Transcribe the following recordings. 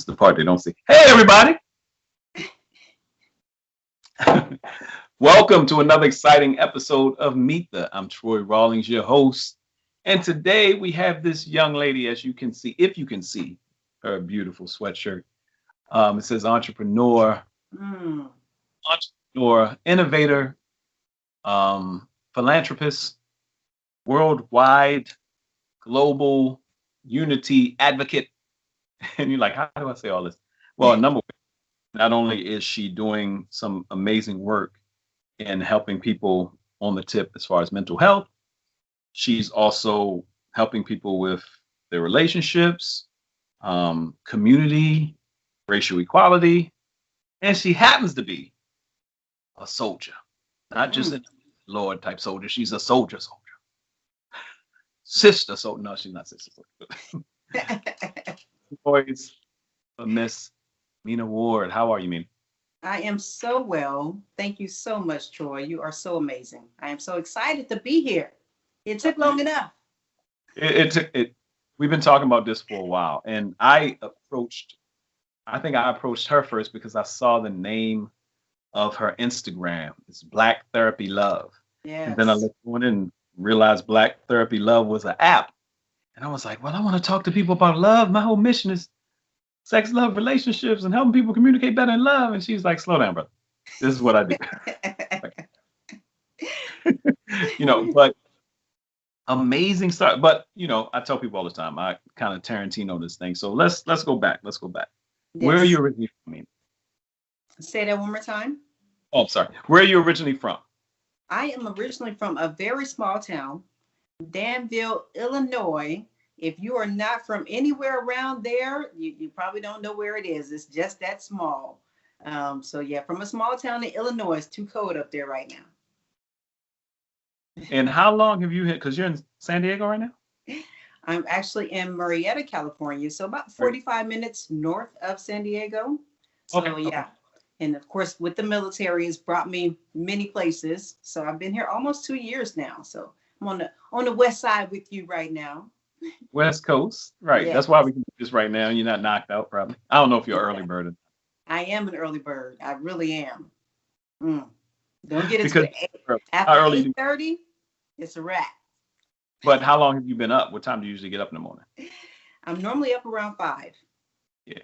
is the part they don't see. Hey, everybody. Welcome to another exciting episode of Meet the. I'm Troy Rawlings, your host. And today we have this young lady, as you can see, if you can see her beautiful sweatshirt. It says entrepreneur, entrepreneur, innovator, philanthropist, worldwide, global unity advocate. And you're like, how do I say all this? Well, number one, not only is she doing some amazing work in helping people on the tip as far as mental health, she's also helping people with their relationships, community, racial equality, and she happens to be a soldier, not just a Lord type soldier. She's a soldier. Sister soldier. No, she's not sister soldier. Boys, Miss Mina Ward. How are you, Mina? I am so well. Thank you so much, Troy. You are so amazing. I am so excited to be here. It took long enough. We've been talking about this for a while, and I think I approached her first because I saw the name of her Instagram. It's Black Therapy Love. Yes. And then I looked on and realized Black Therapy Love was an app. And I was like, well, I want to talk to people about love. My whole mission is sex, love, relationships, and helping people communicate better in love. And she's like, slow down, brother. This is what I do. But amazing stuff. But, I tell people all the time, I kind of Tarantino this thing. So let's go back. Let's go back. Yes. Where are you originally from, Mina? Say that one more time. Oh, sorry. Where are you originally from? I am originally from a very small town, Danville, Illinois. If you are not from anywhere around there, you probably don't know where it is. It's just that small. So yeah, from a small town in Illinois. It's too cold up there right now. And how long have you hit? Because you're in San Diego right now? I'm actually in Marietta, California. So about 45 minutes north of San Diego. So okay. Yeah. And of course, with the military, it's brought me many places. So I've been here almost 2 years now. So I'm on the west side with you right now. West Coast, right? Yes. That's why we can do this right now. You're not knocked out, probably. I don't know if you're early bird. I am an early bird. I really am. Don't get because into after 8:30. It's a wrap. But how long have you been up? What time do you usually get up in the morning? I'm normally up around 5. Yeah.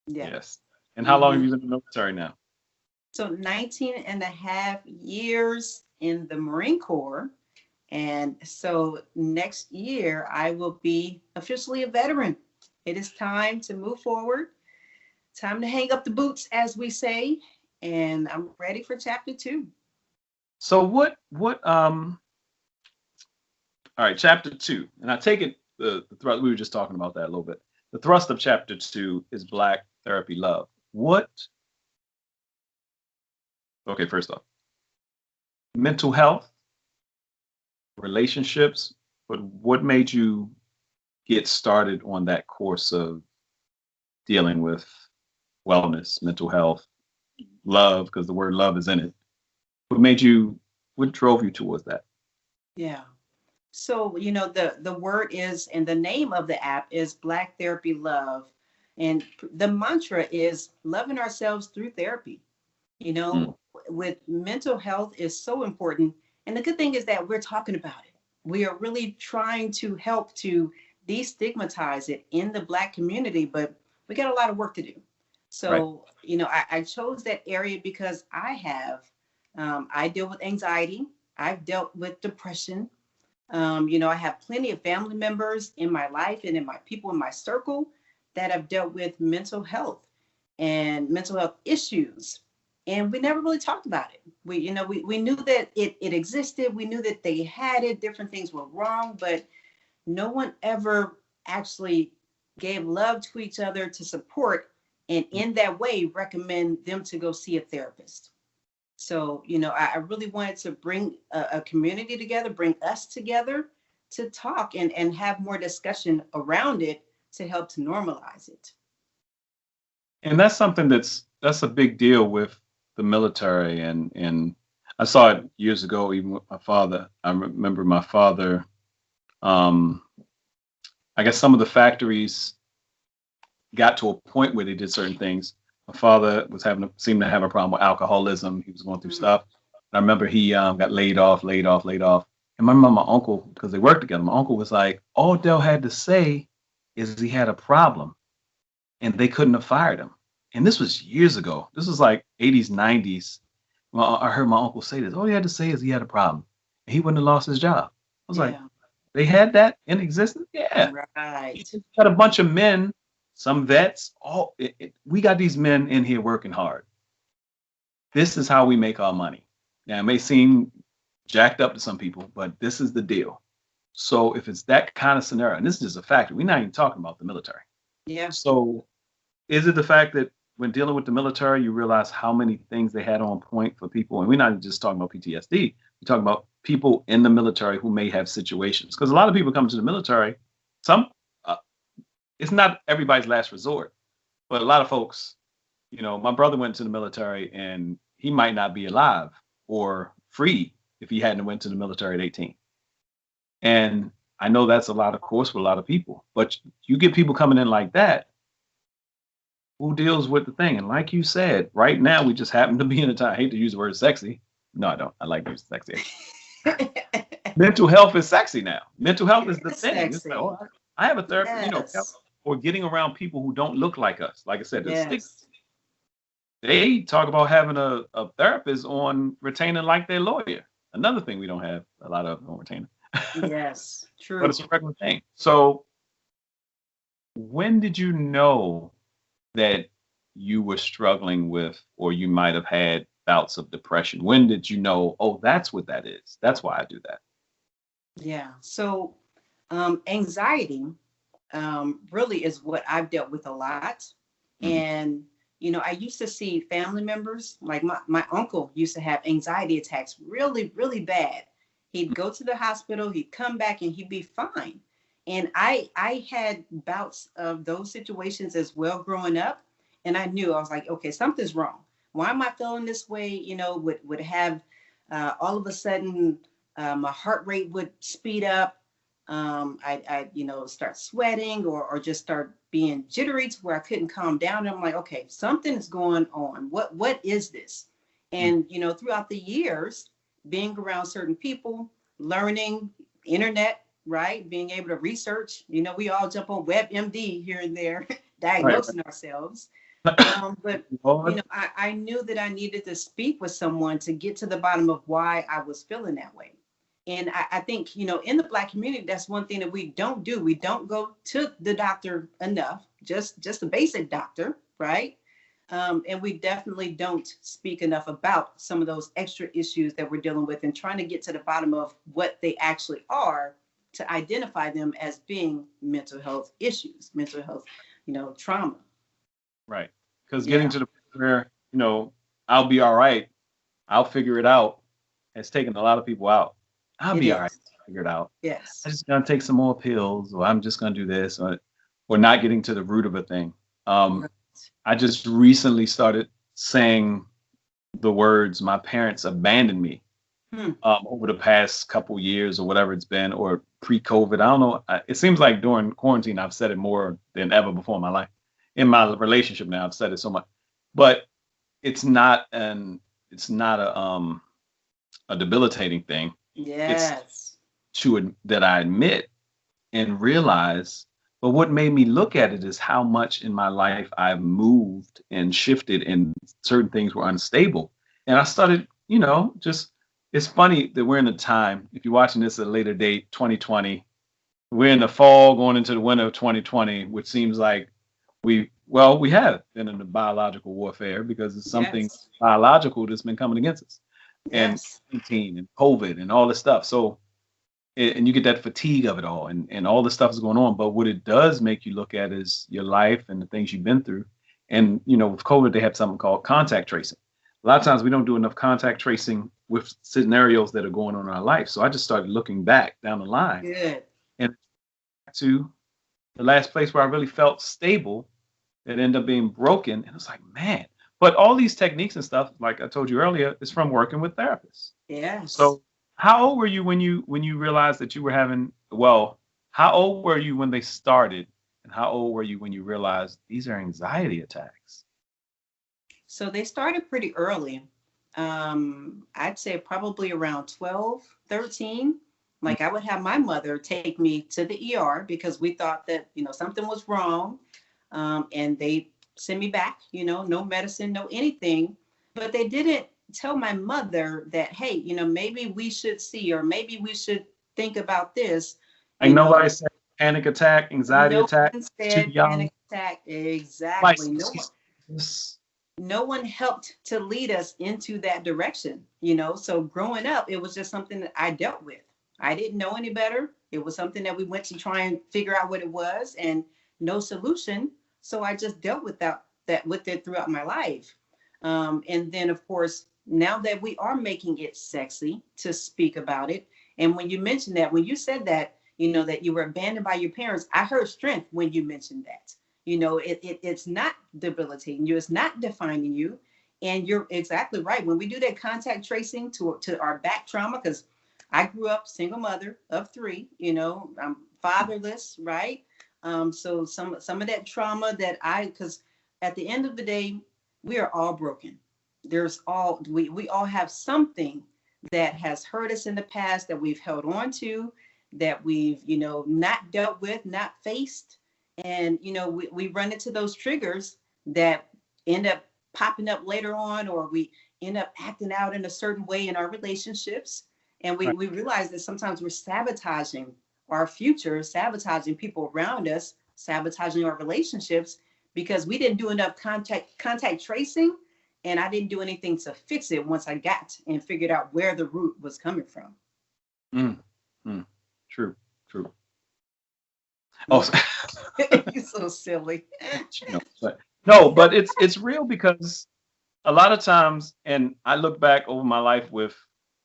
Yeah. Yes. And how long have you been in the military now? So 19 and a half years in the Marine Corps. And so next year I will be officially a veteran. It is time to move forward. Time to hang up the boots, as we say. And I'm ready for chapter 2. So all right, chapter 2. And I take it the thrust, we were just talking about that a little bit. The thrust of chapter 2 is Black Therapy Love. Okay, first off, mental health, relationships, but what made you get started on that course of dealing with wellness, mental health, love, because the word love is in it. What drove you towards that? Yeah. So, the word is, and the name of the app is Black Therapy Love. And the mantra is loving ourselves through therapy. With mental health is so important. And the good thing is that we're talking about it. We are really trying to help to destigmatize it in the Black community, but we got a lot of work to do. So, right. I chose that area because I deal with anxiety. I've dealt with depression. I have plenty of family members in my life and in my people in my circle that have dealt with mental health and mental health issues. And we never really talked about it. We knew that it existed. We knew that they had it. Different things were wrong, but no one ever actually gave love to each other to support and in that way recommend them to go see a therapist. So, I really wanted to bring a community together, bring us together to talk and have more discussion around it to help to normalize it. And that's something that's a big deal with the military. And I saw it years ago, even with my father. I remember my father, I guess some of the factories got to a point where they did certain things. My father was seemed to have a problem with alcoholism. He was going through Mm. stuff. And I remember he got laid off. And my mom, my uncle, because they worked together, my uncle was like, all Dell had to say is he had a problem, and they couldn't have fired him. And this was years ago. This was like 80s, 90s. Well, I heard my uncle say this. All he had to say is he had a problem, and he wouldn't have lost his job. I was like, Yeah. they had that in existence? Yeah. You Right. just got a bunch of men, some vets. We got these men in here working hard. This is how we make our money. Now, it may seem jacked up to some people, but this is the deal. So if it's that kind of scenario, and this is just a factor, we're not even talking about the military. Yeah. So is it the fact that when dealing with the military, you realize how many things they had on point for people? And we're not just talking about PTSD. We're talking about people in the military who may have situations. Because a lot of people come to the military, some, uh, it's not everybody's last resort, but a lot of folks, my brother went to the military and he might not be alive or free if he hadn't went to the military at 18. And I know that's a lot of course for a lot of people, but you get people coming in like that who deals with the thing. And like you said, right now we just happen to be in a time. I hate to use the word sexy. No, I don't. I like using sexy. Mental health is sexy now. Mental health is the It's thing. It's sexy. like, oh, I have a therapist, Yes. or getting around people who don't look like us. Like I said, Yes. they talk about having a therapist on retainer like their lawyer. Another thing we don't have a lot of on retainer, Yes. but True. it's a regular thing. So when did you know that you were struggling with, or you might have had bouts of depression? When did you know, oh, that's what that is? That's why I do that. Yeah. So, anxiety really is what I've dealt with a lot. Mhm. And, I used to see family members, like my uncle used to have anxiety attacks really, really bad. He'd go to the hospital, he'd come back and he'd be fine. And I had bouts of those situations as well growing up. And I knew, I was like, okay, something's wrong. Why am I feeling this way? Would have all of a sudden my heart rate would speed up. I start sweating or just start being jittery to where I couldn't calm down. And I'm like, okay, something is going on. What is this? Mm. And throughout the years, being around certain people, learning internet, right, being able to research. We all jump on WebMD here and there, Right. diagnosing ourselves. But Lord. I knew that I needed to speak with someone to get to the bottom of why I was feeling that way. And I think, in the Black community, that's one thing that we don't do. We don't go to the doctor enough, just a basic doctor, right? And we definitely don't speak enough about some of those extra issues that we're dealing with and trying to get to the bottom of what they actually are to identify them as being mental health issues, mental health, trauma. Right. Because getting Yeah, to the point where, I'll be all right, I'll figure it out, has taken a lot of people out. I'll it be all right, is. figure it out. Yes. I'm just gonna take some more pills, or I'm just gonna do this, or not getting to the root of a thing. Right. I just recently started saying the words, "My parents abandoned me," Hmm. over the past couple years or whatever it's been, or pre-COVID. I don't know. It seems like during quarantine, I've said it more than ever before in my life. In my relationship now, I've said it so much, but it's not an it's not a debilitating thing. It's Yes. that I admit and realize. But what made me look at it is how much in my life I've moved and shifted, and certain things were unstable. And I started, just it's funny that we're in a time, if you're watching this at a later date, 2020, we're in the fall going into the winter of 2020, which seems like we have been in the biological warfare because it's something Yes. biological that's been coming against us, and Yes. quarantine and COVID and all this stuff. So and you get that fatigue of it all, and all the stuff is going on. But what it does make you look at is your life and the things you've been through. And with COVID, they have something called contact tracing. A lot of times we don't do enough contact tracing with scenarios that are going on in our life. So I just started looking back down the line Good. and to the last place where I really felt stable that ended up being broken. And it's like, man. But all these techniques and stuff, like I told you earlier, is from working with therapists. Yes. So how old were you when you realized that you were having, well, how old were you when they started, and And how old were you when you realized these are anxiety attacks? So they started pretty early. I'd say probably around 12, 13. Mm. Like I would have my mother take me to the ER because we thought that, something was wrong. And they send me back, no medicine, no anything. But they didn't tell my mother that, hey, maybe we should see, or maybe we should think about this, Like you know, nobody said panic attack, anxiety no attack, one too said young. panic attack. My Exactly. this. No one helped to lead us into that direction, so growing up, it was just something that I dealt with. I didn't know any better. It was something that we went to try and figure out what it was, and no solution. So I just dealt with that with it throughout my life. And then of course, now that we are making it sexy to speak about it, and when you mentioned that, when you said that, that you were abandoned by your parents, I heard strength when you mentioned that. It's not debilitating you, it's not defining you. And you're exactly right. When we do that contact tracing to our back trauma, because I grew up single mother of three, I'm fatherless, right? So some of that trauma that because at the end of the day, we are all broken. We all have something that has hurt us in the past, that we've held on to, that we've, not dealt with, not faced. And, we run into those triggers that end up popping up later on, or we end up acting out in a certain way in our relationships. And Right. we realize that sometimes we're sabotaging our future, sabotaging people around us, sabotaging our relationships, because we didn't do enough contact tracing, and I didn't do anything to fix it once I got and figured out where the root was coming from. Mm, mm. True, true. Oh, Yeah. You're so silly. but no, but it's real because a lot of times, and I look back over my life with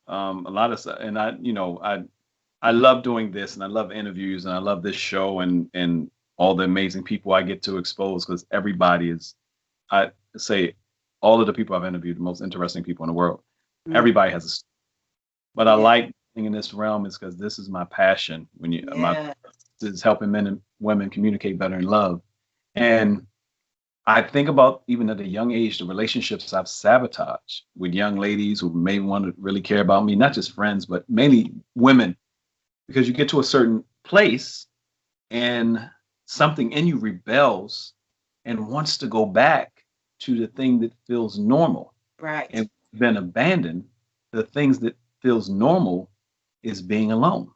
a lot of stuff, and I love doing this, and I love interviews, and I love this show, and all the amazing people I get to expose, because everybody is, I say, all of the people I've interviewed, the most interesting people in the world. Mm, Everybody has a story. But I yeah. like being in this realm is because this is my passion. My Yeah. is helping men and women communicate better in love. And I think about, even at a young age, the relationships I've sabotaged with young ladies who may want to really care about me, not just friends, but mainly women, because you get to a certain place and something in you rebels and wants to go back to the thing that feels normal. Right. And been abandoned, the things that feels normal is being alone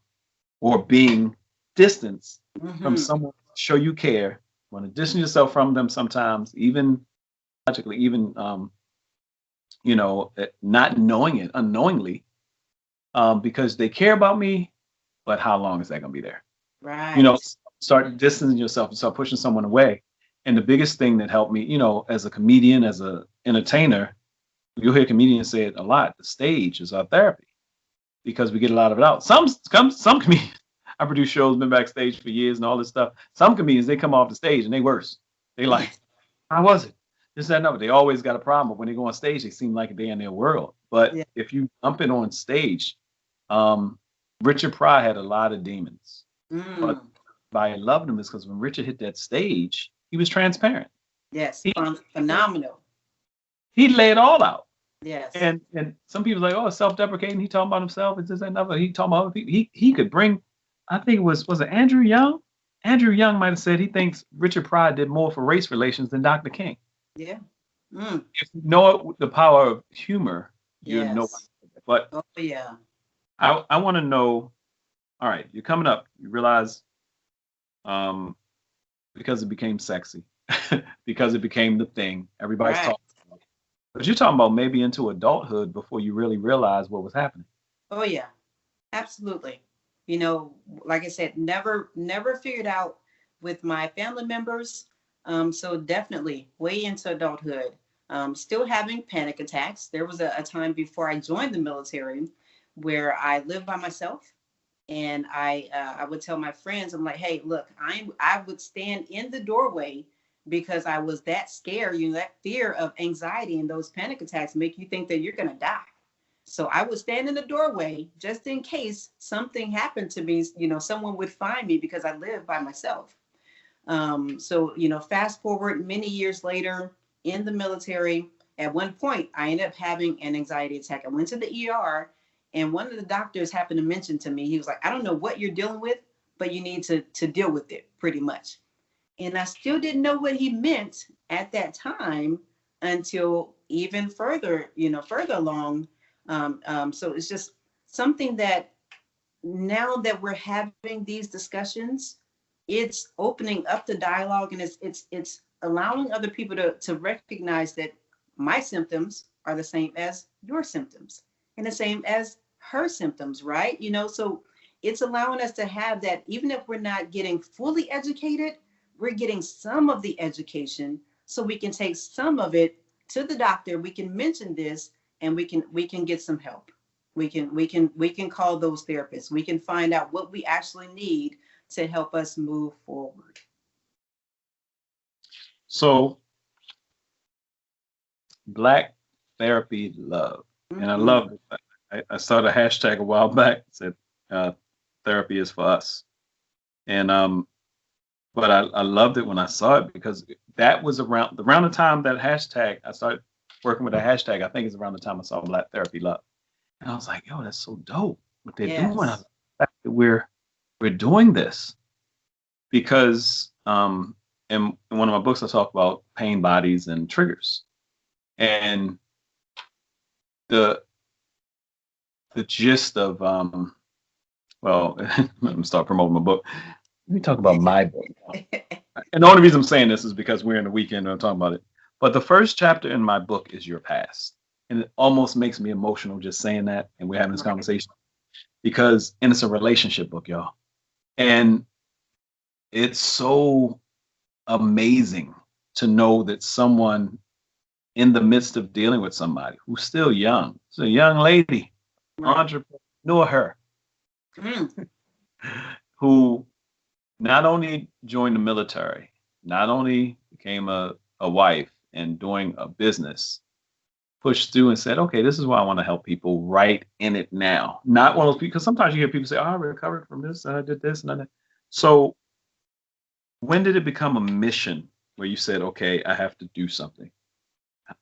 or being distanced from Hmm. someone to show you care. Want to distance yourself from them sometimes, even logically, even not knowing it unknowingly, because they care about me. But how long is that going to be there? You know, Right. start distancing yourself and start pushing someone away. And the biggest thing that helped me, as a comedian, as a entertainer, you'll hear comedians say it a lot. The stage is our therapy because we get a lot of it out. Some comedians, I produce shows, been backstage for years and all this stuff. Some comedians, they come off the stage and they worse. They like, how was it? This, that, no. They always got a problem. But when they go on stage, they seem like they're in their world. But Yeah. if you jump in on stage, um, Richard Pryor had a lot of demons. But Mm. why I loved him is because when Richard hit that stage, he was transparent. Yes. He Phenomenal. he laid it all out. Yes. And some people like, oh, it's self-deprecating. He talking about himself. It's this and another. He talking about other people. He could bring. I think it was it Andrew Young. Andrew Young might have said he thinks Richard Pryor did more for race relations than Dr. King. Yeah. Mm. If you know the power of humor, you know. Yes. But Oh yeah. I want to know. All right, you're coming up. You realize, um, because it became sexy, because it became the thing. Everybody's Right. talking. But you're talking about maybe into adulthood before you really realize what was happening. Oh yeah. Absolutely. Like I said, never figured out with my family members. So definitely way into adulthood. Still having panic attacks. There was a time before I joined the military where I lived by myself, and I would tell my friends, I'm like, hey, look, I would stand in the doorway because I was that scared. That fear of anxiety and those panic attacks make you think that you're gonna die. So I would stand in the doorway just in case something happened to me, someone would find me because I live by myself. So, you know, fast forward many years later in the military, at one point, I ended up having an anxiety attack. I went to the ER, and one of the doctors happened to mention to me, he was like, I don't know what you're dealing with, but you need to deal with it pretty much. And I still didn't know what he meant at that time until even further, you know, further along. So it's just something that now that we're having these discussions, it's opening up the dialogue, and it's allowing other people to recognize that my symptoms are the same as your symptoms and the same as her symptoms, right? You know, so it's allowing us to have that. Even if we're not getting fully educated, we're getting some of the education, so we can take some of it to the doctor. We can mention this, and we can get some help. We can call those therapists. We can find out what we actually need to help us move forward. So Black Therapy Love. And I Mm-hmm. love it. I started a hashtag a while back, said uh, therapy is for us. And but I loved it when I saw it, because that was around the time that hashtag I started working with a hashtag. I think it's around the time I saw Black Therapy Love. And I was like, yo, that's so dope what they're doing. I Yes. love the fact that we're doing this, because in one of my books I talk about pain bodies and triggers. And the the gist of well, let me start promoting my book. Let me talk about my book. And the only reason I'm saying this is because we're in the weekend and I'm talking about it. But the first chapter in my book is your past. And it almost makes me emotional just saying that. And we're having this Right. conversation, because, and it's a relationship book, y'all. And it's so amazing to know that someone in the midst of dealing with somebody who's still young, it's a young lady, Right. entrepreneur, her, Mm. who not only joined the military, not only became a wife and doing a business, pushed through and said, okay, this is why I want to help people right in it now. Not one of those people, because sometimes you hear people say, oh, I recovered from this and I did this and I did. So when did it become a mission where you said, okay, I have to do something?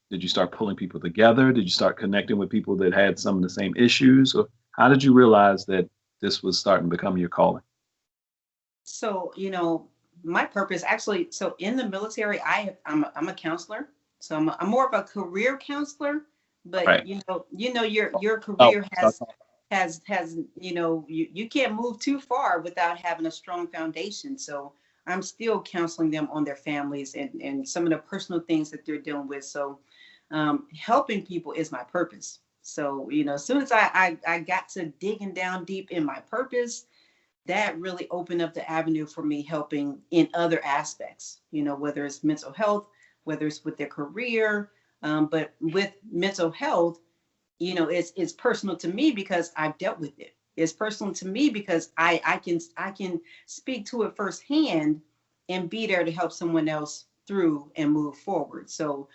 Did you start pulling people together? Did you start connecting with people that had some of the same issues? Or how did you realize that this was starting to become your calling? So, you know, my purpose actually, so in the military, I'm a counselor. So I'm more of a career counselor, but Right. your Oh, career start has you can't move too far without having a strong foundation. So I'm still counseling them on their families and some of the personal things that they're dealing with. So helping people is my purpose. So, you know, as soon as I got to digging down deep in my purpose, that really opened up the avenue for me helping in other aspects, you know, whether it's mental health, whether it's with their career. But with mental health, you know, it's personal to me because I've dealt with it. It's personal to me because I can speak to it firsthand and be there to help someone else through and move forward. So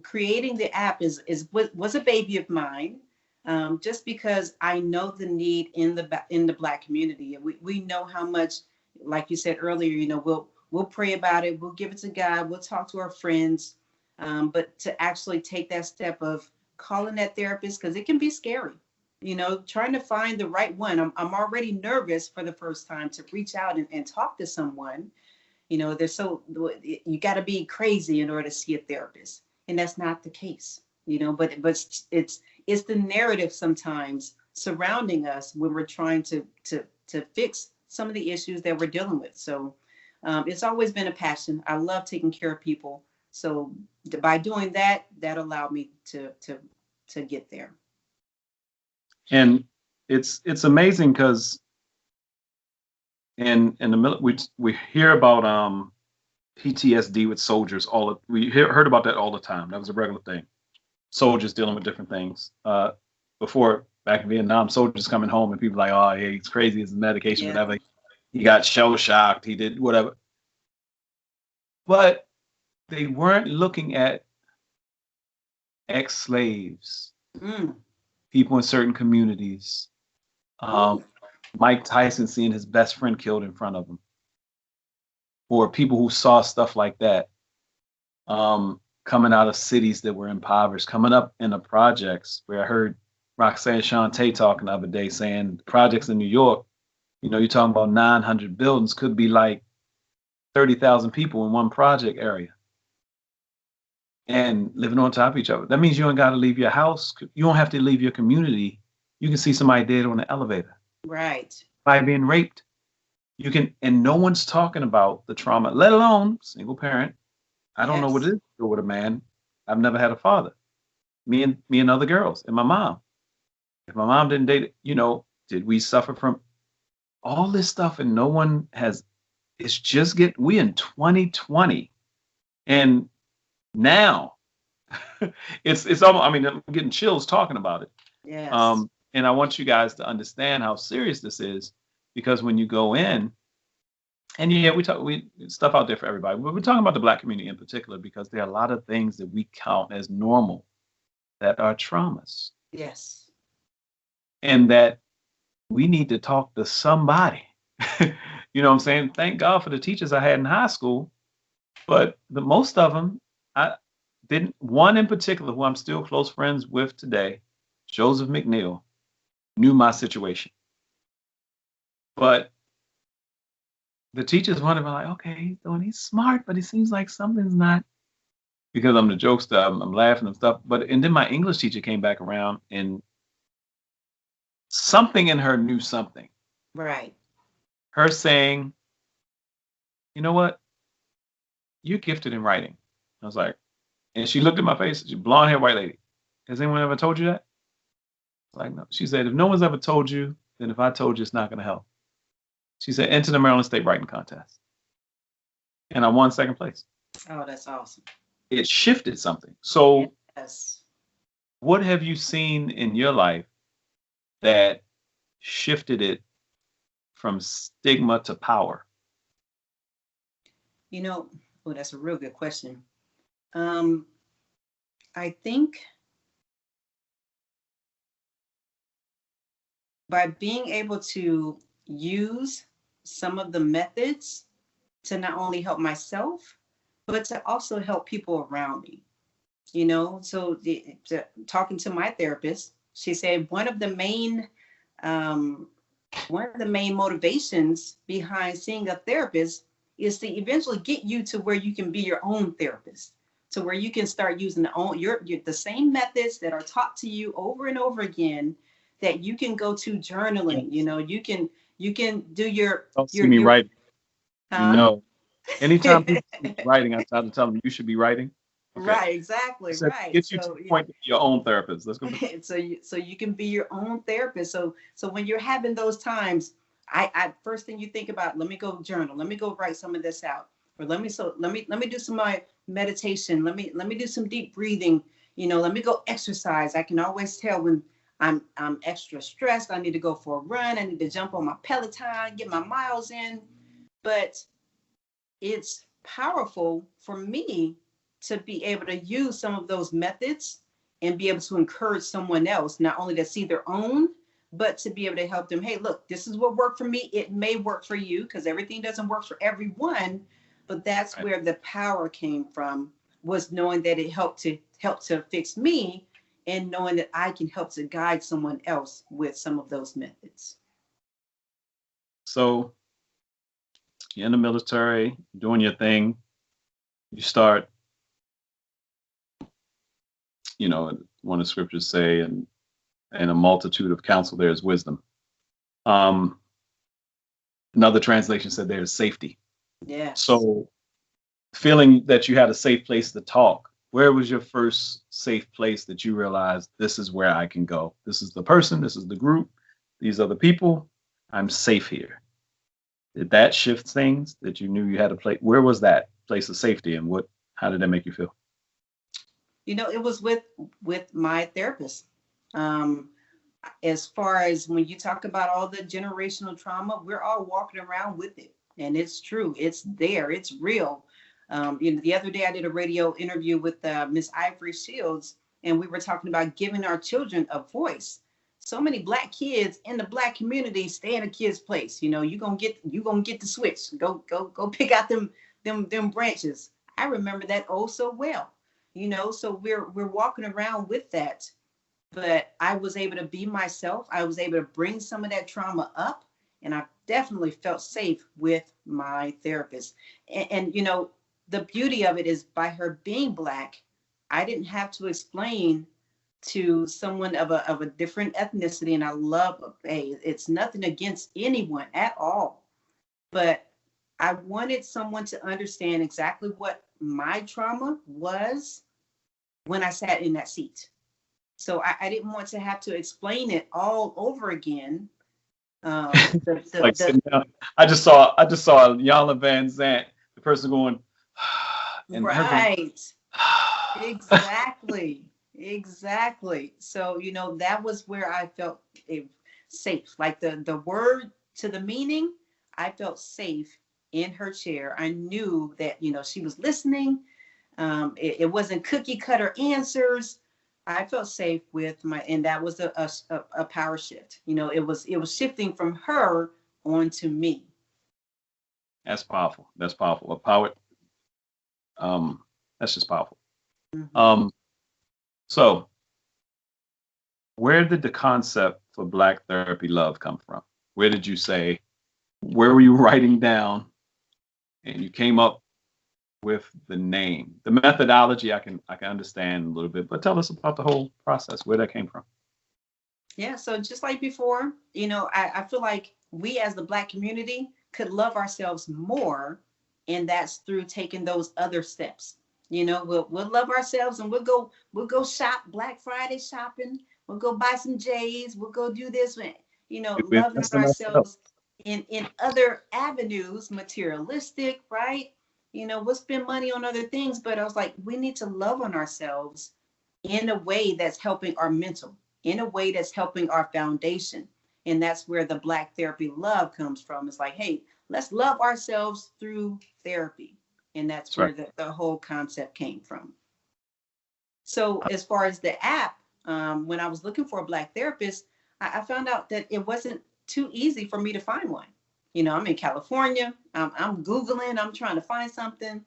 creating the app was a baby of mine, just because I know the need in the Black community, and we know how much, like you said earlier, you know, we'll pray about it, we'll give it to God, we'll talk to our friends, but to actually take that step of calling that therapist, because it can be scary, you know, trying to find the right one. I'm already nervous for the first time to reach out and talk to someone. You know, there's so you got to be crazy in order to see a therapist, and that's not the case. You know, but it's the narrative sometimes surrounding us when we're trying to fix some of the issues that we're dealing with. So it's always been a passion. I love taking care of people. So by doing that, that allowed me to get there. and it's amazing because in the we hear about PTSD with soldiers heard about that all the time. That was a regular thing. Soldiers dealing with different things. Before, back in Vietnam, soldiers coming home and people like, oh yeah, he's crazy, his medication, Yeah. whatever. He got shell shocked, he did whatever. But they weren't looking at ex-slaves, Mm. people in certain communities. Um, Ooh. Mike Tyson seeing his best friend killed in front of him. or people who saw stuff like that, coming out of cities that were impoverished, coming up in the projects where I heard Roxanne Shante talking the other day saying projects in New York, you're talking about 900 buildings could be like 30,000 people in one project area and living on top of each other. That means you don't got to leave your house. You don't have to leave your community. You can see somebody dead on the elevator. Right. By being raped. You can, and no one's talking about the trauma, let alone single parent. I don't know what Yes. it is to go with a man. I've never had a father. Me and other girls and my mom. If my mom didn't date, did we suffer from all this stuff? And no one has. It's just we in 2020, and now it's almost. I mean, I'm getting chills talking about it. Yes. And I want you guys to understand how serious this is, because when you go in, and yeah, we stuff out there for everybody, but we're talking about the Black community in particular because there are a lot of things that we count as normal that are traumas, Yes. and that we need to talk to somebody. You know what I'm saying? Thank God for the teachers I had in high school, but the most of them, I didn't. One in particular, who I'm still close friends with today, Joseph McNeil, knew my situation, but the teachers wanted to be like, okay, he's smart, but it seems like something's not, because I'm the jokester. I'm laughing and stuff. And then my English teacher came back around, and something in her knew something. Right. Her saying, you know what? You're gifted in writing. I was like, and she looked at my face. She's blonde hair, white lady. Has anyone ever told you that? I was like, no. She said, if no one's ever told you, then if I told you, it's not going to help. She said, enter the Maryland State Writing Contest. And I won second place. Oh, that's awesome. It shifted something. So, yes. What have you seen in your life that shifted it from stigma to power? That's a real good question. I think by being able to use some of the methods to not only help myself, but to also help people around me. So talking to my therapist, she said um, one of the main motivations behind seeing a therapist is to eventually get you to where you can be your own therapist, to where you can start using the same methods that are taught to you over and over again, that you can go to journaling. You can do Don't see your me your writing. huh? Anytime people see me writing, I try to tell them you should be writing. Okay. Right, exactly, So right. get you to So the point to be your own therapist. Let's go. so you can be your own therapist. So when you're having those times, I first thing you think about, let me go journal, let me go write some of this out, or let me do some my meditation, let me do some deep breathing, let me go exercise. I can always tell when I'm extra stressed. I need to go for a run. I need to jump on my Peloton, get my miles in. But it's powerful for me to be able to use some of those methods and be able to encourage someone else, not only to see their own, but to be able to help them. Hey, look, this is what worked for me. It may work for you, because everything doesn't work for everyone. But that's Right. where the power came from, was knowing that it helped to fix me, and knowing that I can help to guide someone else with some of those methods. So you're in the military, doing your thing. You start, one of the scriptures say, and a multitude of counsel there is wisdom. Um, Another translation said there is safety. Yes. So feeling that you had a safe place to talk, where was your first safe place that you realized this is where I can go? This is the person, this is the group, these are the people. I'm safe here. Did that shift things that you knew you had a place? Where was that place of safety, and how did that make you feel? It was with my therapist. Um, as far as when you talk about all the generational trauma, we're all walking around with it, and it's true. It's there. It's real. The other day I did a radio interview with Miss Ivory Shields, and we were talking about giving our children a voice. so many black kids in the black community stay in a kid's place. You know, you gonna get the switch. Go pick out them branches. I remember that oh so well. You know, so we're walking around with that, but I was able to be myself. I was able to bring some of that trauma up, and I definitely felt safe with my therapist. And you know, the beauty of it is by her being black, I didn't have to explain to someone of a different ethnicity. And I love, hey, it's nothing against anyone at all, but I wanted someone to understand exactly what my trauma was when I sat in that seat. So I didn't want to have to explain it all over again. Like sitting down. I just saw Yana Van Zant, the person going, and her going, right, exactly, exactly. So you know that was where I felt safe. Like the word to the meaning, I felt safe in her chair. I knew that you know she was listening. It wasn't cookie cutter answers. I felt safe with my, and that was a power shift. You know, it was shifting from her onto me. that's powerful. That's powerful. A power, um, that's just powerful. Mhm. Um, so where did the concept for Black Therapy Love come from? Where did you say, where were you writing down and you came up with the name? The methodology I can understand a little bit, but tell us about the whole process, where that came from. Yeah, so just like before, you know, I feel like we as the Black community could love ourselves more, and that's through taking those other steps. You know, we'll love ourselves, and we'll go shop Black Friday shopping. We'll go buy some J's. We'll go do this. You know, We loving invest on in ourselves. ourselves in other avenues, materialistic, right? You know, we'll spend money on other things, but I was like, we need to love on ourselves in a way that's helping our mental, in a way that's helping our foundation. And that's where the Black Therapy Love comes from. It's like, hey, let's love ourselves through therapy. And that's That's right. where the whole concept came from. So, as far as the app, when I was looking for a Black therapist, I found out that it wasn't too easy for me to find one. You know, I'm in California, I'm Googling, I'm trying to find something.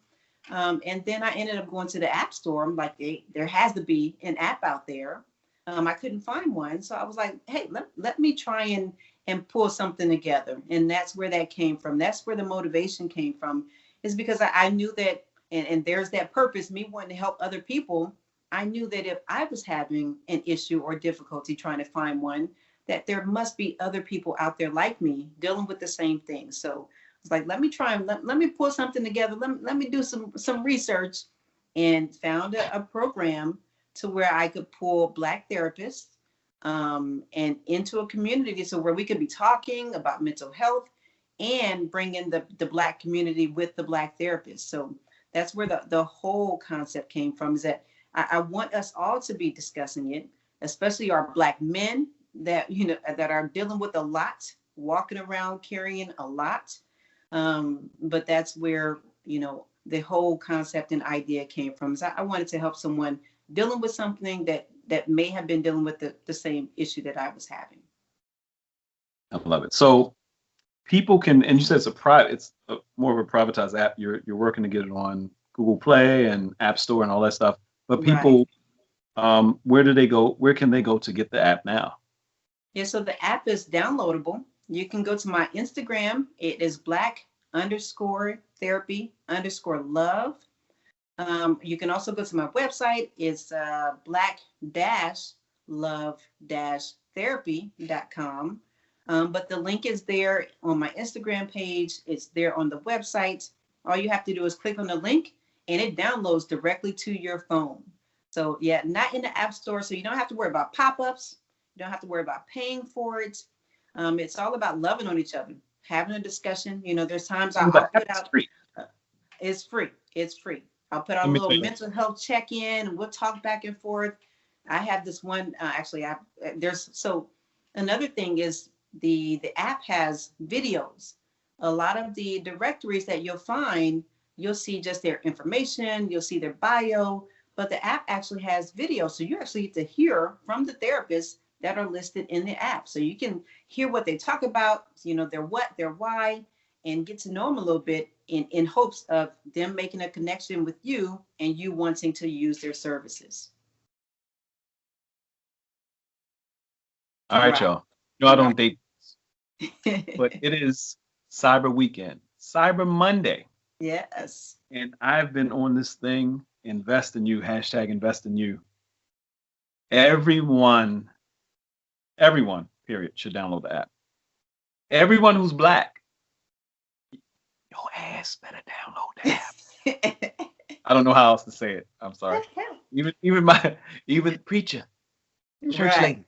And then I ended up going to the app store. I'm like, hey, there has to be an app out there. I couldn't find one. So I was like, hey, let me try and pull something together. And that's where that came from. That's where the motivation came from, is because I knew that, and there's that purpose, me wanting to help other people. I knew that if I was having an issue or difficulty trying to find one, that there must be other people out there like me dealing with the same thing. So it's like, let me try and let me pull something together. Let me do some research, and found a program to where I could pull Black therapists and into a community, so where we could be talking about mental health and bring in the Black community with the Black therapists. So that's where the whole concept came from, is that I want us all to be discussing it, especially our Black men that, you know, that are dealing with a lot, walking around carrying a lot. But that's where, you know, the whole concept and idea came from. So I wanted to help someone dealing with something that may have been dealing with the same issue that I was having. I love it. So people can, and you said it's more of a privatized app. You're working to get it on Google Play and App Store and all that stuff. But Right. people, where do they go? Where can they go to get the app now? Yeah, so the app is downloadable. You can go to my Instagram. It is Black underscore therapy underscore love. You can also go to my website. It's black dash love dash therapy.com. But the link is there on my Instagram page. It's there on the website. All you have to do is click on the link, and it downloads directly to your phone. So, yeah, not in the App Store. So you don't have to worry about pop ups. You don't have to worry about paying for it. It's all about loving on each other, having a discussion. You know, there's times Oh, the I'll app put is out, free. uh, it's free. It's free. I'll put out Let a me little tell you. mental health check in, and we'll talk back and forth. I have this one, actually, there's, so another thing is the app has videos. A lot of the directories that you'll find, you'll see just their information, you'll see their bio, but the app actually has video. So you actually get to hear from the therapist that are listed in the app. So you can hear what they talk about, their what, their why, and get to know them a little bit in hopes of them making a connection with you and you wanting to use their services. All right, Right. y'all. No, I don't Right. date, but it is Cyber Weekend, Cyber Monday. Yes. And I've been on this thing, invest in you, hashtag invest in you. Everyone, everyone, period, should download the app. Everyone who's black, your ass better download the app. I don't know how else to say it. I'm sorry. Even preacher, church Right. lady,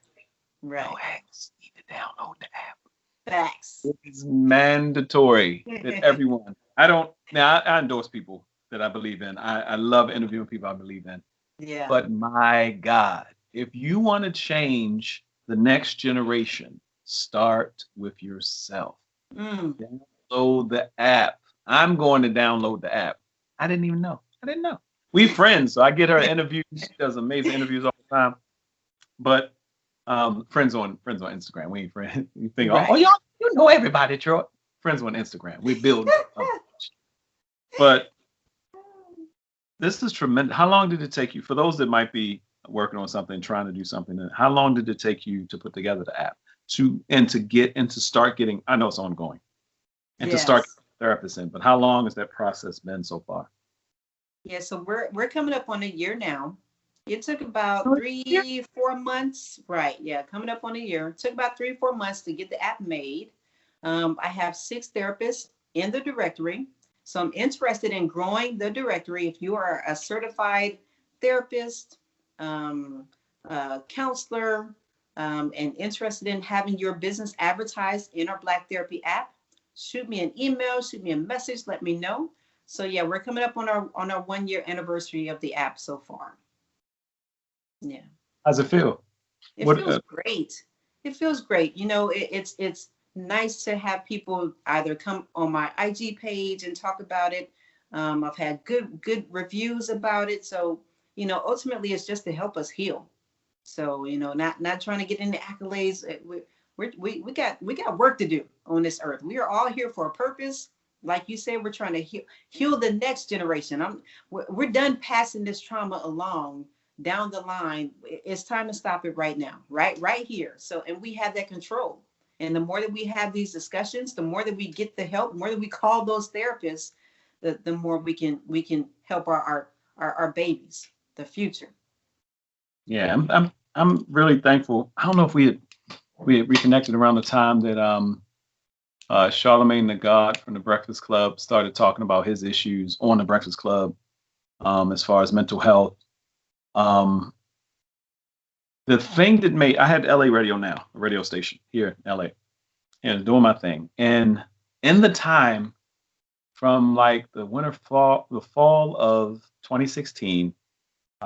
Right. your ass need to download the app. Facts. It's mandatory that everyone. I don't now. I endorse people that I believe in. I love interviewing people I believe in. Yeah. But my God, if you want to change the next generation, start with yourself. Mm. Download the app. I'm going to download the app. I didn't even know. I didn't know. We friends, so I get her interviews. She does amazing interviews all the time. But friends on Instagram. We ain't friends. You think, oh, Right. y'all, you know everybody, Troy. Friends on Instagram. We build. But this is tremendous. How long did it take you? For those that might be working on something, trying to do something, how long did it take you to put together the app to start getting? I know it's ongoing, and to start Yes. therapists in. But how long has that process been so far? Yeah, so we're coming up on a year now. It took about Oh, yeah. 3, 4 months. Right. Yeah, coming up on a year. It took about 3, 4 months to get the app made. I have 6 therapists in the directory. So I'm interested in growing the directory. If you are a certified therapist, um, counselor, and interested in having your business advertised in our Black Therapy app, shoot me an email, shoot me a message, let me know. So yeah, we're coming up on our 1 year anniversary of the app so far. Yeah, How's it feel? it What? feels great. It feels great. It's nice to have people either come on my IG page and talk about it. I've had good reviews about it. So ultimately, it's just to help us heal. So not trying to get into accolades. We got work to do on this earth. We are all here for a purpose. Like you said, we're trying to heal the next generation. We're done passing this trauma along down the line. It's time to stop it right now, right here. So, and we have that control. And the more that we have these discussions, the more that we get the help, the more that we call those therapists, the more we can help our babies, the future. Yeah, I'm really thankful. I don't know if we had reconnected around the time that Charlemagne the God from the Breakfast Club started talking about his issues on the Breakfast Club, as far as mental health. Um, the thing that made I had LA radio now, a radio station here in LA, and doing my thing. And in the time from like the fall of 2016,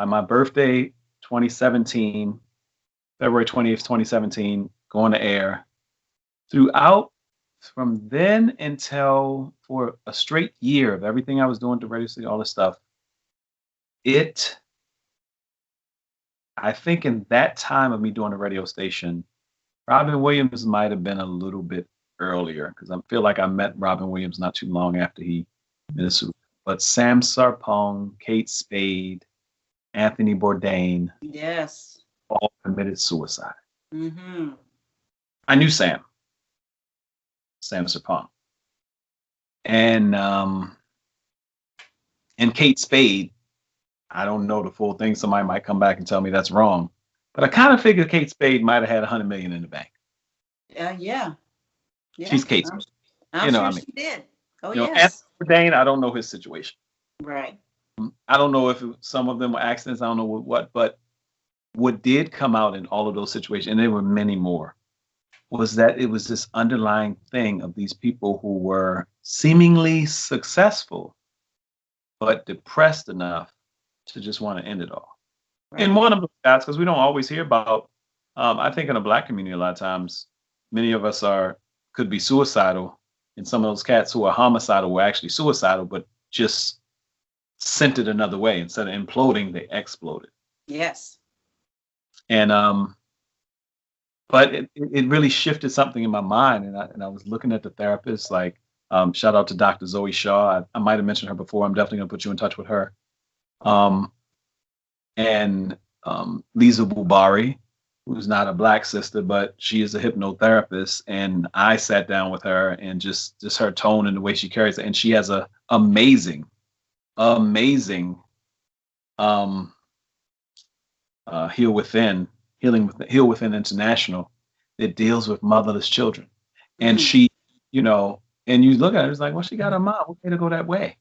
my birthday, 2017, February 20th, 2017, going to air. Throughout from then until for a straight year of everything I was doing to radio city, all this stuff, it I think in that time of me doing a radio station, Robin Williams might have been a little bit earlier because I feel like I met Robin Williams not too long after he did a suit. But Sam Sarpong, Kate Spade, Anthony Bourdain Yes. all committed suicide. Mm-hmm. I knew Sam Sarpong, and Kate Spade. I don't know the full thing. Somebody might come back and tell me that's wrong, but I kind of figured Kate Spade might have had 100 million in the bank. Yeah. Yeah. She's Kate I'm, Spade. I'm I sure mean, she did. Oh Anthony yes. Bourdain, I don't know his situation. Right. I don't know if some of them were accidents. I don't know what, but what did come out in all of those situations, and there were many more, was that it was this underlying thing of these people who were seemingly successful, but depressed enough to just want to end it all. And Right. one of the stats, because we don't always hear about, I think in the black community, a lot of times, many of us could be suicidal. And some of those cats who are homicidal were actually suicidal, but just sent it another way. Instead of imploding, they exploded. Yes. And but it really shifted something in my mind, and I was looking at the therapist, like, shout out to Dr. Zoe Shaw. I might have mentioned her before. I'm definitely gonna put you in touch with her. Um, and Lisa Bubari, who's not a black sister, but she is a hypnotherapist. And I sat down with her, and just her tone and the way she carries it, and she has a amazing um, Heal Within International that deals with motherless children. And Mm, she, and you look at it, it's like, well, she got her mom. What made her go that way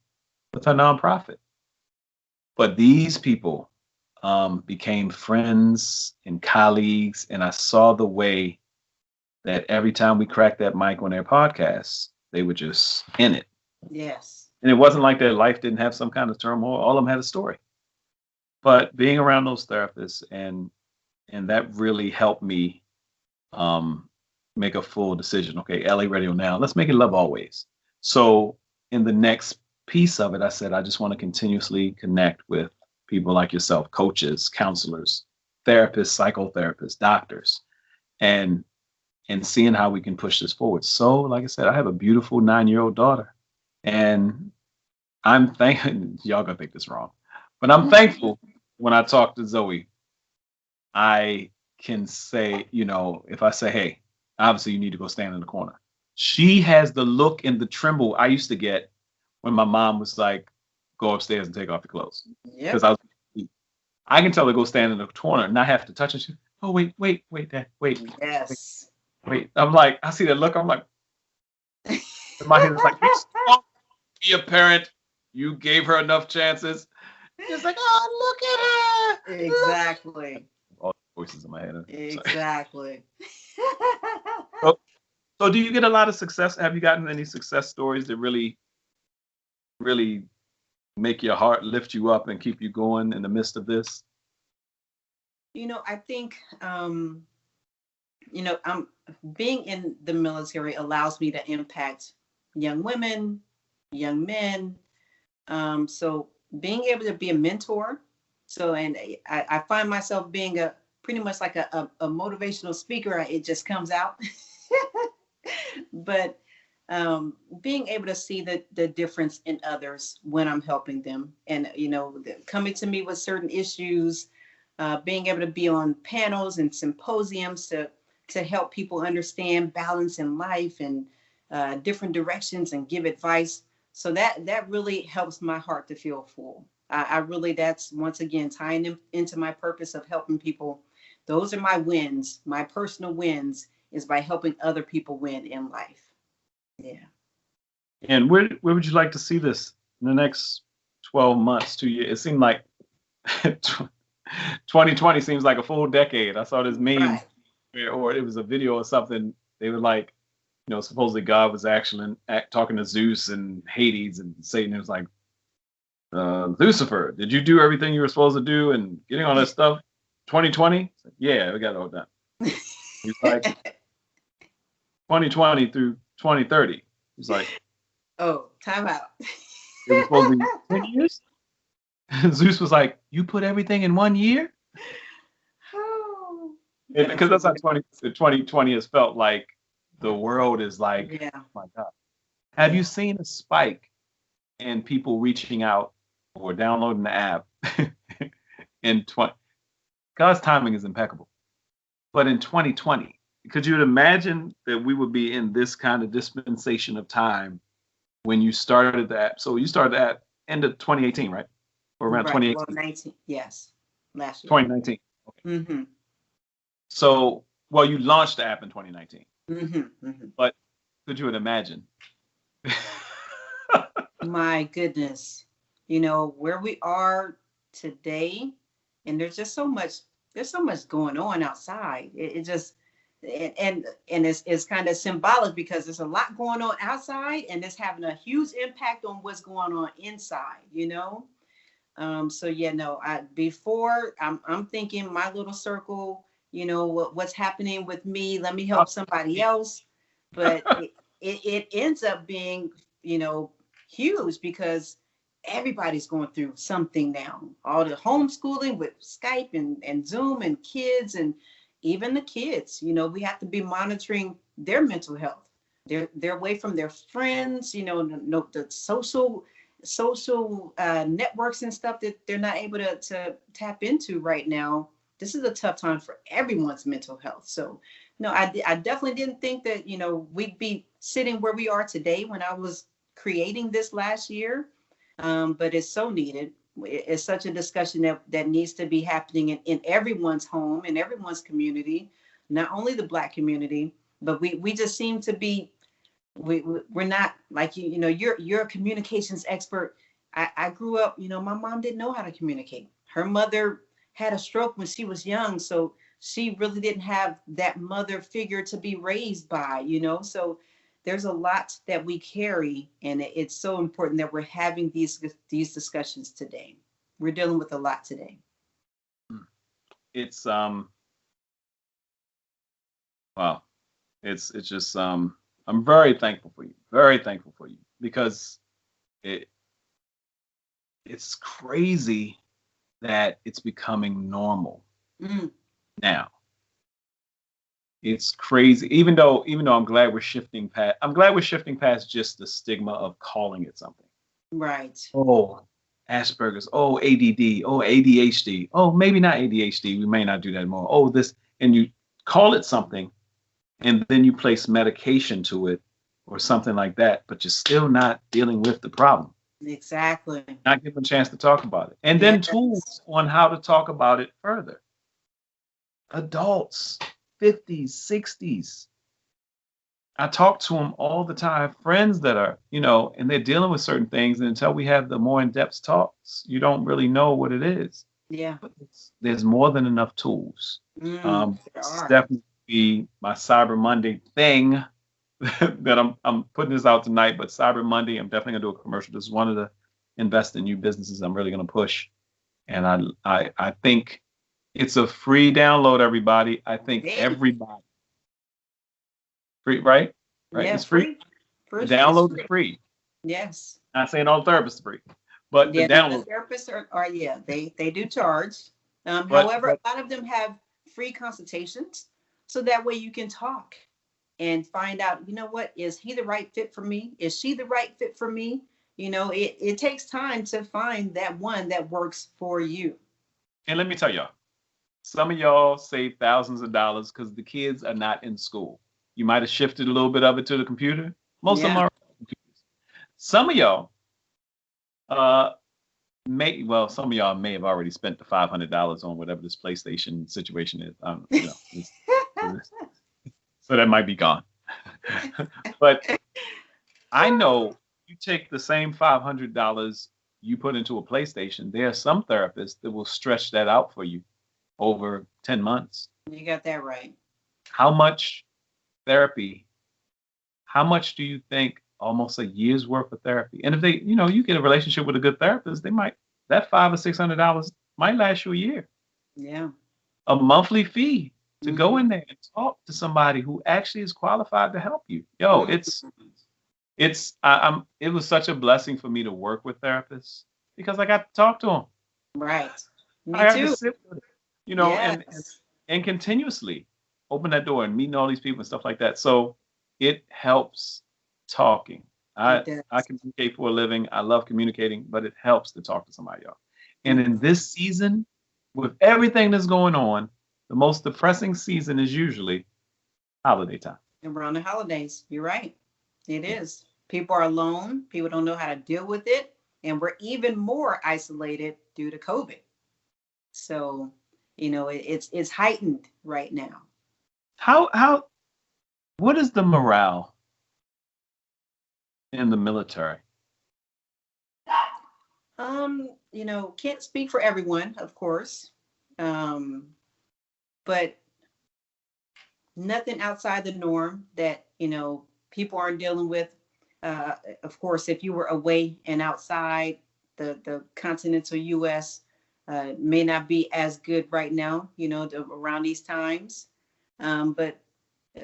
with her nonprofit? But these people became friends and colleagues, and I saw the way that every time we cracked that mic on their podcast, they were just in it. yes. And it wasn't like their life didn't have some kind of turmoil. All of them had a story. But being around those therapists and that really helped me um, make a full decision. Okay, LA Radio now. Let's make it love always. So in the next piece of it, I said I just want to continuously connect with people like yourself, coaches, counselors, therapists, psychotherapists, doctors, and seeing how we can push this forward. So, like I said, I have a beautiful 9-year-old daughter, and I'm thankful. Y'all gonna think this wrong, but I'm thankful when I talk to Zoe. I can say, if I say, hey, obviously you need to go stand in the corner. She has the look and the tremble I used to get when my mom was like, go upstairs and take off your clothes. Because Yep. I can tell her go stand in the corner and not have to touch her. She, oh, wait, Dad, wait, Yes. wait. I'm like, I see that look. I'm like, in my head, it's like, you're supposed to be a parent. You gave her enough chances. It's like, oh, look at her. Exactly. All the voices in my head. Sorry. Exactly. So, so do you get a lot of success? Have you gotten any success stories that really make your heart lift you up and keep you going in the midst of this? I think I'm being in the military allows me to impact young women, young men. So being able to be a mentor. So, and I find myself being a pretty much like a motivational speaker. It just comes out. But being able to see the difference in others when I'm helping them, and coming to me with certain issues, being able to be on panels and symposiums to help people understand balance in life and different directions and give advice. So that really helps my heart to feel full. I really, that's once again tying into my purpose of helping people. Those are my wins. My personal wins is by helping other people win in life. Yeah. And where would you like to see this in the next 12 months, 2 years? It seemed like 2020 seems like a full decade. I saw this meme, Right. or it was a video or something. They were like, supposedly God was actually talking to Zeus and Hades, and Satan. It was like, Lucifer, did you do everything you were supposed to do and getting all that stuff? 2020? Yeah, we got it all done. He's like, 2020 through 2030. He's like, Oh, time out. it was supposed to be 10 years? Zeus was like, you put everything in 1 year? Oh, Because that's how 2020 has felt like the world is like, yeah, oh my God. Have you yeah. seen a spike in people reaching out or downloading the app in 20? God's timing is impeccable. But in 2020, could you imagine that we would be in this kind of dispensation of time when you started the app? So you started the app end of 2018, right? Or around Right. Well, 2018, 19. Yes. Last year. 2019. Okay. Mm-hmm. So, well, you launched the app in 2019, Mm-hmm. Mm-hmm. but could you imagine? My goodness. Where we are today, and there's so much going on outside. It just and it's kind of symbolic because there's a lot going on outside and it's having a huge impact on what's going on inside. So yeah, no, before I'm thinking my little circle, what's happening with me, let me help somebody else. But it ends up being, you know, huge because everybody's going through something now. All the homeschooling with Skype and Zoom and kids and even the kids, we have to be monitoring their mental health. They're away from their friends, no, the social networks and stuff that they're not able to tap into right now. This is a tough time for everyone's mental health. So, no, I definitely didn't think that, we'd be sitting where we are today when I was creating this last year. But it's so needed. It's such a discussion that needs to be happening in everyone's home, in everyone's community, not only the Black community, but we just seem to be, we're not like you're a communications expert. I grew up, my mom didn't know how to communicate. Her mother had a stroke when she was young, so she really didn't have that mother figure to be raised by, so there's a lot that we carry, and it's so important that we're having these discussions today. We're dealing with a lot today. It's wow. It's just I'm very thankful for you. Very thankful for you, because it's crazy that it's becoming normal now. It's crazy. Even though I'm glad we're shifting past just the stigma of calling it something. Right. Oh, Asperger's. Oh, ADD. Oh, ADHD. Oh, maybe not ADHD. We may not do that more. Oh, this, and you call it something, and then you place medication to it or something like that, but you're still not dealing with the problem. Exactly. Not giving a chance to talk about it. And then tools on how to talk about it further. Adults, 50s, 60s. I talk to them all the time. Friends that are, and they're dealing with certain things. And until we have the more in-depth talks, you don't really know what it is. Yeah. But there's more than enough tools. It's are. definitely be my Cyber Monday thing that I'm putting this out tonight. But Cyber Monday, I'm definitely gonna do a commercial. This is one of the invest in new businesses I'm really gonna push. And I think it's a free download, everybody. I think everybody. Free, right? Right? Yeah, It's free. The download is free. Yes. Not saying all therapists are free, but the download. The therapists are yeah, they do charge. However, a lot of them have free consultations, so that way you can talk and find out, what, is he the right fit for me? Is she the right fit for me? It takes time to find that one that works for you. And let me tell y'all, some of y'all save thousands of dollars because the kids are not in school. You might have shifted a little bit of it to the computer. Most of them are computers. Some of y'all some of y'all may have already spent the $500 on whatever this PlayStation situation is. So that might be gone. But I know you take the same $500 you put into a PlayStation. There are some therapists that will stretch that out for you over 10 months. You got that right. How much therapy? How much do you think? Almost a year's worth of therapy. And if they, you get a relationship with a good therapist, that $500 or $600 might last you a year. Yeah. A monthly fee to go in there and talk to somebody who actually is qualified to help you. It was such a blessing for me to work with therapists because I got to talk to them. Right. Me I got too. to sit with them, and continuously open that door and meeting all these people and stuff like that. So it helps talking. I communicate for a living. I love communicating, but it helps to talk to somebody, y'all. And in this season, with everything that's going on, the most depressing season is usually holiday time. Around the holidays. You're right. It is. People are alone. People don't know how to deal with it. And we're even more isolated due to COVID. So, it's heightened right now. What is the morale in the military? Can't speak for everyone, of course. But nothing outside the norm that, people aren't dealing with. Of course, if you were away and outside the continental US, may not be as good right now, around these times. But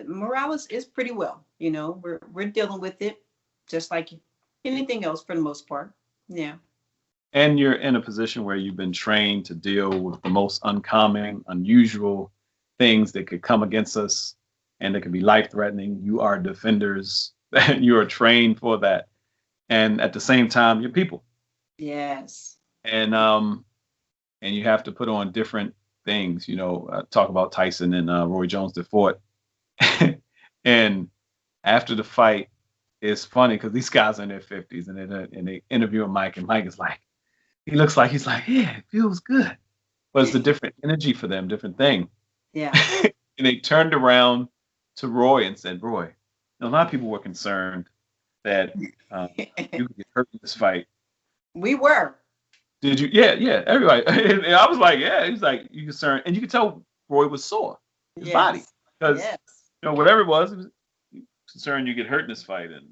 morale is pretty well, we're dealing with it just like anything else for the most part. Yeah. And you're in a position where you've been trained to deal with the most uncommon, unusual things that could come against us and that could be life threatening. You are defenders. You are trained for that. And at the same time, you're people. Yes. And you have to put on different things. Talk about Tyson and Roy Jones that fought. And after the fight, it's funny because these guys are in their 50s and they interview Mike, and Mike is like, he looks like he's like, yeah, it feels good. But it's a different energy for them, different thing. Yeah. And they turned around to Roy and said, Roy, a lot of people were concerned that you could get hurt in this fight. We were. Did you? Yeah, yeah, everybody. And I was like, yeah. He's like, you concerned, and you could tell Roy was sore, his body, because whatever it was concerned you get hurt in this fight, and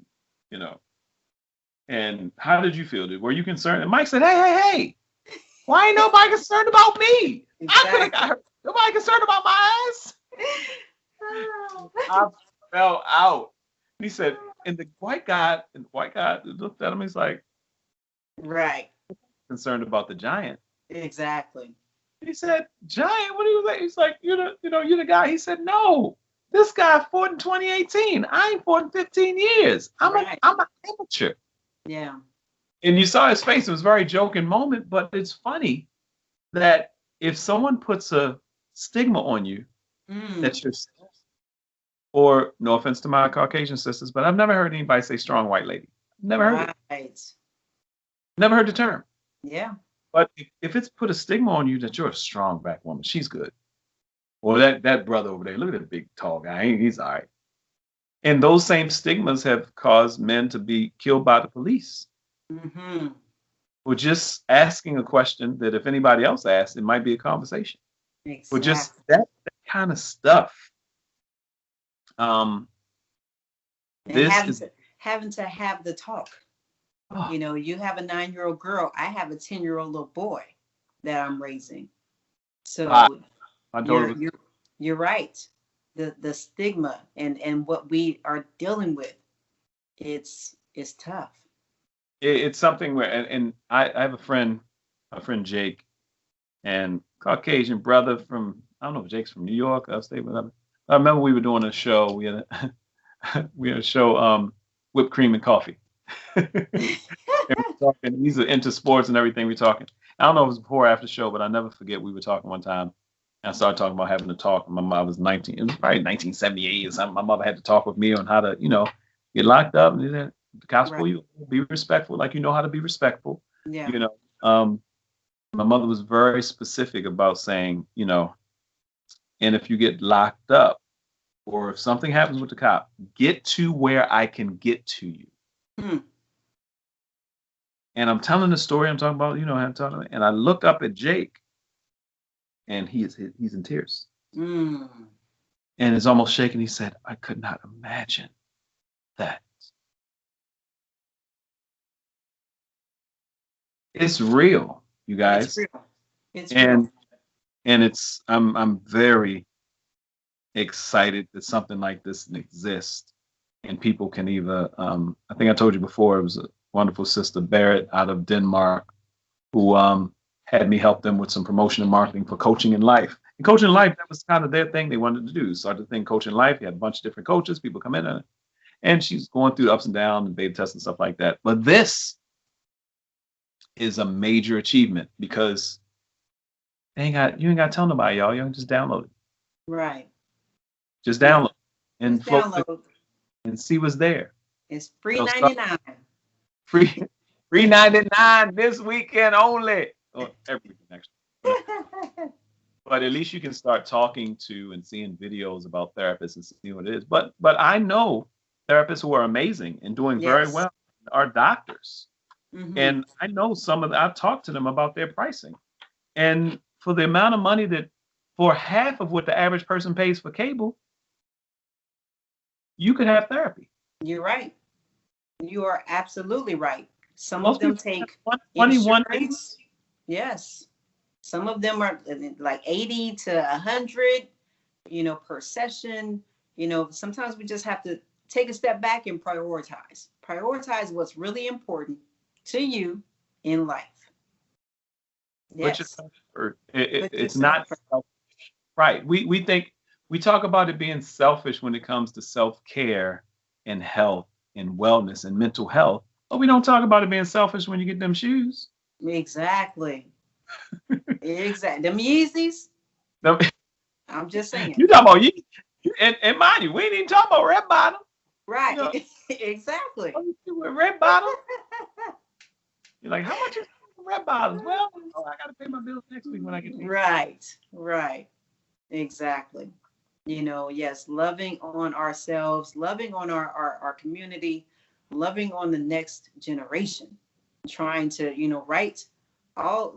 And how did you feel? Were you concerned? And Mike said, hey, why ain't nobody concerned about me? Exactly. I could have got hurt. Nobody concerned about my ass. I fell out. And he said, and the white guy looked at him. He's like, right. Concerned about the giant. Exactly. He said, giant? What do you think? He's like, you're the guy. He said, no, this guy fought in 2018. I ain't fought in 15 years. I'm an amateur. Yeah. And you saw his face. It was a very joking moment, but it's funny that if someone puts a stigma on you, that you're, or no offense to my Caucasian sisters, but I've never heard anybody say strong white lady. Never heard it. Never heard the term. Yeah. But if it's put a stigma on you that you're a strong black woman, she's good. Or that brother over there, look at that big tall guy. He's all right. And those same stigmas have caused men to be killed by the police. Mm-hmm. Or just asking a question that if anybody else asked, it might be a conversation. Exactly. Or just that kind of stuff. Having to have the talk. Oh. You have a 9-year-old girl. I have a 10-year-old little boy that I'm raising. So you're right. The stigma and what we are dealing with, it's tough. It's something where, and I have a friend Jake, and Caucasian brother from, I don't know if Jake's from New York, upstate, whatever. I remember we were doing a show. We had a show, Whipped Cream and Coffee. And we're talking, he's into sports and everything. We're talking. I don't know if it was before or after the show, but I never forget we were talking one time. And I started talking about having to talk. My mom was 19. It was probably 1978 or something. My mother had to talk with me on how to, get locked up. And the cops pull you, be respectful, like you know how to be respectful. Yeah. My mother was very specific about saying, and if you get locked up or if something happens with the cop, get to where I can get to you. And I'm telling the story. I'm talking about, I'm talking, and I look up at Jake, and he's in tears, and it's almost shaking. He said, "I could not imagine that." It's real, you guys. It's real. It's real. And it's I'm very excited that something like this exists, and people can either. I think I told you before. It was a wonderful sister Barrett out of Denmark, who had me help them with some promotion and marketing for coaching in life. And coaching in life, that was kind of their thing they wanted to do. Started the thing Coaching Life. They had a bunch of different coaches. People come in, and she's going through the ups and downs and beta tests and stuff like that. But this is a major achievement because you ain't got to tell nobody, y'all. You can just download it. Right. Just download and download and see what's there. It's free 99. Free 99 this weekend only. Or every weekend actually. But at least you can start talking to and seeing videos about therapists and seeing what it is. But I know therapists who are amazing and doing very well are doctors. Mm-hmm. And I know I've talked to them about their pricing. And for the amount of money for half of what the average person pays for cable, you could have therapy. You're right. You are absolutely right. Some of them take 21 days. Yes. Some of them are like 80 to 100, per session. Sometimes we just have to take a step back and prioritize. Prioritize what's really important to you in life. Yes. It's not selfish. Right. We think we talk about it being selfish when it comes to self-care and health and wellness and mental health, but we don't talk about it being selfish when you get them shoes. Exactly. Exactly. Them Yeezys. Them- I'm just saying. You talking about you, and mind you, we ain't even talking about red bottom. You know, Right. Exactly. with red bottom. You're like, how much is red bottoms? Well, oh, I gotta pay my bills next week when I get paid. Right. Right. Exactly. Yes, loving on ourselves, loving on our community, loving on the next generation, trying to, right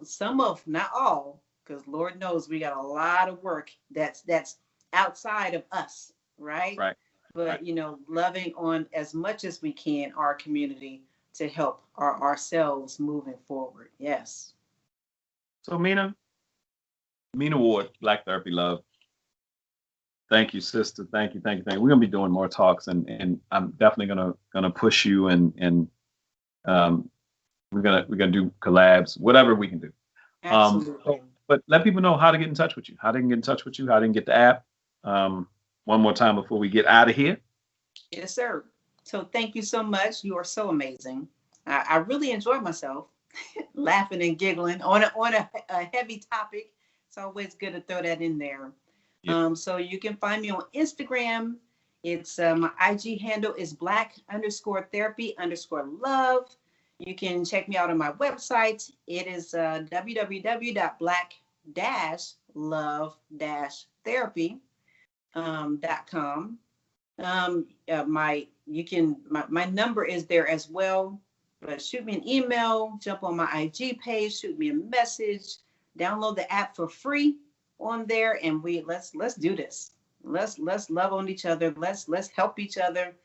some of, not all, because Lord knows we got a lot of work that's outside of us, right? Right, right. But, loving on as much as we can our community to help ourselves moving forward. Yes. So Mina Ward, Black Therapy Love. Thank you, sister. Thank you, thank you, thank you. We're gonna be doing more talks, and I'm definitely gonna push you, and um, we're gonna do collabs, whatever we can do. Absolutely. But let people know how to get in touch with you, how they can get in touch with you, how they can get the app. One more time before we get out of here. Yes, sir. So thank you so much. You are so amazing. I really enjoyed myself laughing and giggling on a heavy topic. It's always good to throw that in there. Yeah. So you can find me on Instagram. It's my IG handle is black_therapy_love. You can check me out on my website. It is www.black-love-therapy.com. My number is there as well. But shoot me an email, jump on my IG page, shoot me a message, download the app for free on there, and let's do this. Let's love on each other. Let's help each other.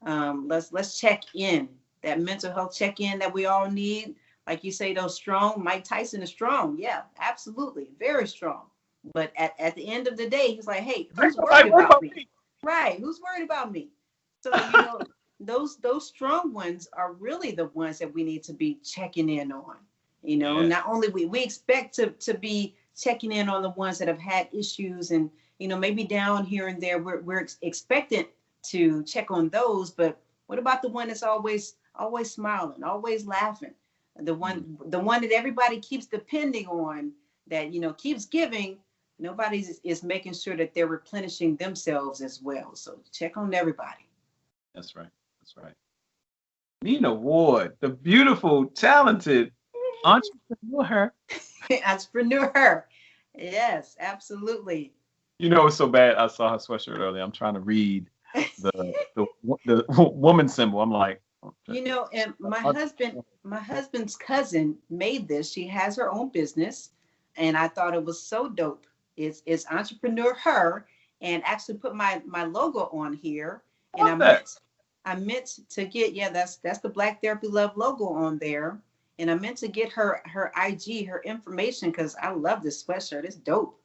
Let's check in, that mental health check in that we all need. Like you say, those strong. Mike Tyson is strong. Yeah, absolutely, very strong. But at the end of the day, he's like, hey, who's worried about me? Right. Who's worried about me? So, those strong ones are really the ones that we need to be checking in on. Yeah. Not only we expect to be checking in on the ones that have had issues and, maybe down here and there, we're expectant to check on those. But what about the one that's always smiling, always laughing? The one that everybody keeps depending on, that, keeps giving. Nobody is making sure that they're replenishing themselves as well. So check on everybody. That's right. That's right. Mina Ward, the beautiful, talented entrepreneur. Entrepreneur. Yes, absolutely. It's so bad. I saw her sweatshirt earlier. I'm trying to read the woman symbol. I'm like, And my husband's cousin made this. She has her own business, and I thought it was so dope. It's entrepreneur her, and actually put my logo on here. And I meant to get, that's the Black Therapy Love logo on there. And I meant to get her IG, her information, because I love this sweatshirt. It's dope.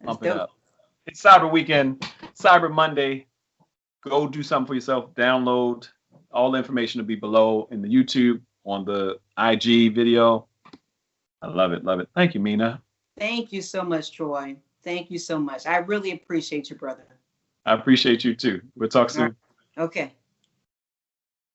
Pump it up. It's Cyber Weekend, Cyber Monday. Go do something for yourself. Download. All the information will be below in the YouTube, on the IG video. I love it. Love it. Thank you, Mina. Thank you so much, Troy. Thank you so much. I really appreciate you, brother. I appreciate you too. We'll talk soon. Okay.